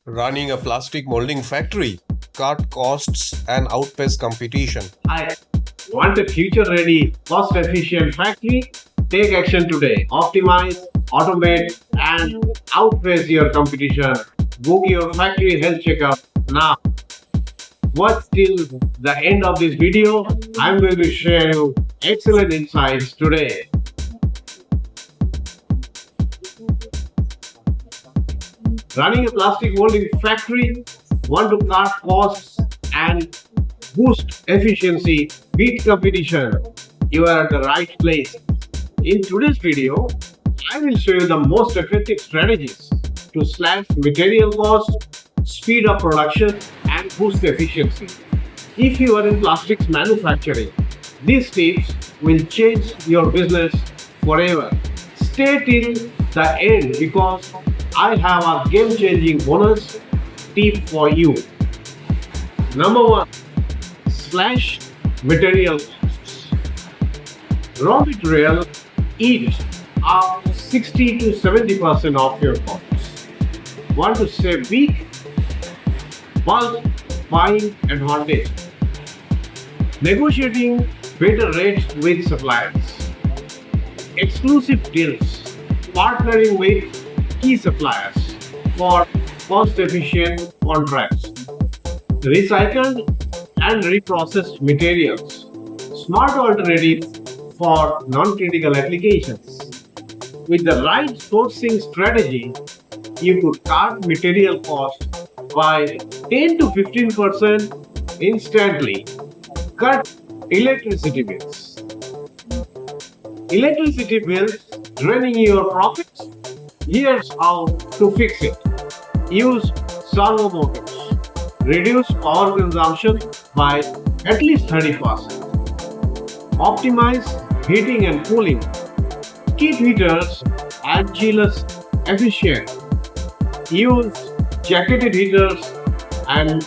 Running a plastic molding factory, cut costs and outpace competition. I want a future-ready, cost-efficient factory. Take action today. Optimize, automate, and outpace your competition. Book your factory health checkup now. Watch till the end of this video. I'm going to share you excellent insights today. Running a plastic molding factory, want to cut costs and boost efficiency, beat competition, you are at the right place. In today's video, I will show you the most effective strategies to slash material costs, speed up production, and boost efficiency. If you are in plastics manufacturing, these tips will change your business forever. Stay till the end because I have a game-changing bonus tip for you. Number 1. Slash material costs. Raw material eats up 60 to 70% of your costs. Want to save big? Bulk buying advantage. Negotiating better rates with suppliers. Exclusive deals. Partnering with key suppliers for cost-efficient contracts. Recycled and reprocessed materials. Smart alternatives for non-critical applications. With the right sourcing strategy, you could cut material cost by 10 to 15% instantly. Cut electricity bills. Electricity bills draining your profits? Here's how to fix it. Use servo motors. Reduce power consumption by at least 30%. Optimize heating and cooling. Keep heaters and chillers efficient. Use jacketed heaters and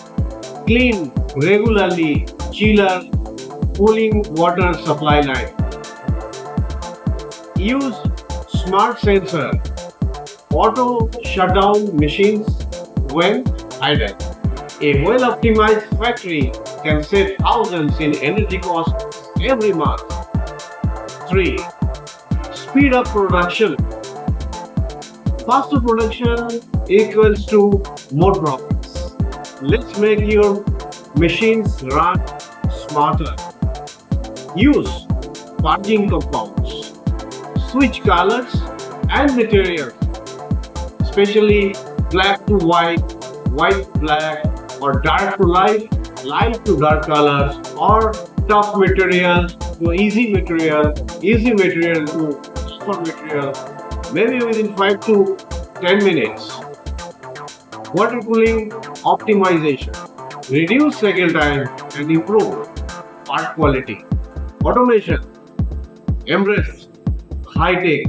clean regularly chiller cooling water supply line. Use smart sensor auto shutdown machines when idle. A well-optimized factory can save thousands in energy costs every month. 3. Speed up production. Faster production equals to more profits. Let's make your machines run smarter. Use purging compounds. Switch colors and materials, especially black to white, white to black, or dark to light, light to dark colors, or tough material to easy material to soft material, maybe within 5 to 10 minutes. Water cooling optimization. Reduce cycle time and improve part quality. Automation. Embrace high-tech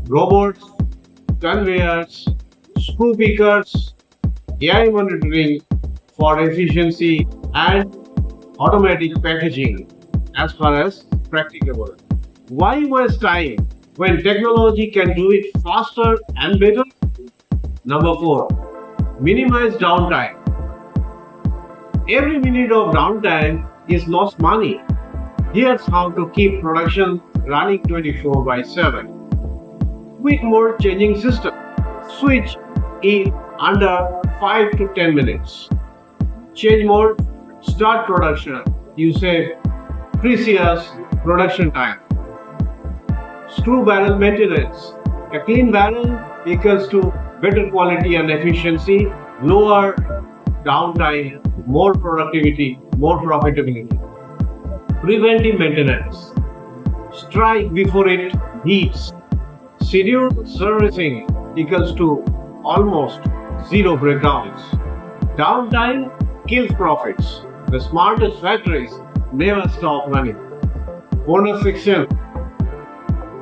robots, conveyors, screw pickers, AI monitoring for efficiency, and automatic packaging as far as practicable. Why waste time when technology can do it faster and better? Number 4. Minimize downtime. Every minute of downtime is lost money. Here's how to keep production running 24/7. With more changing system. Switch in under 5 to 10 minutes. Change mode, start production. You save precious production time. Screw barrel maintenance. A clean barrel equals to better quality and efficiency, lower downtime, more productivity, more profitability. Preventive maintenance. Strike before it heats. Scheduled servicing equals to almost zero breakdowns. Downtime kills profits. The smartest factories never stop running. Bonus section.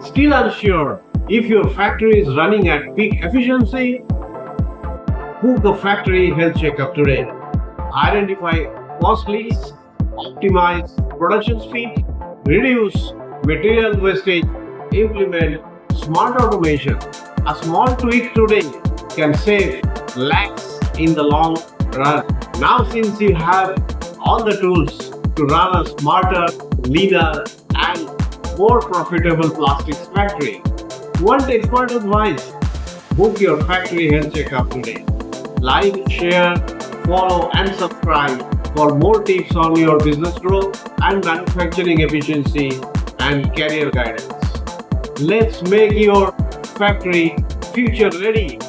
Still unsure if your factory is running at peak efficiency? Book a factory health checkup today. Identify cost leaks, optimize production speed, reduce material wastage, implement smart automation. A small tweak today can save lakhs in the long run. Now, since you have all the tools to run a smarter, leaner, and more profitable plastics factory, want expert advice? Book your factory health checkup today. Like, share, follow, and subscribe for more tips on your business growth and manufacturing efficiency and career guidance. Let's make your factory future ready.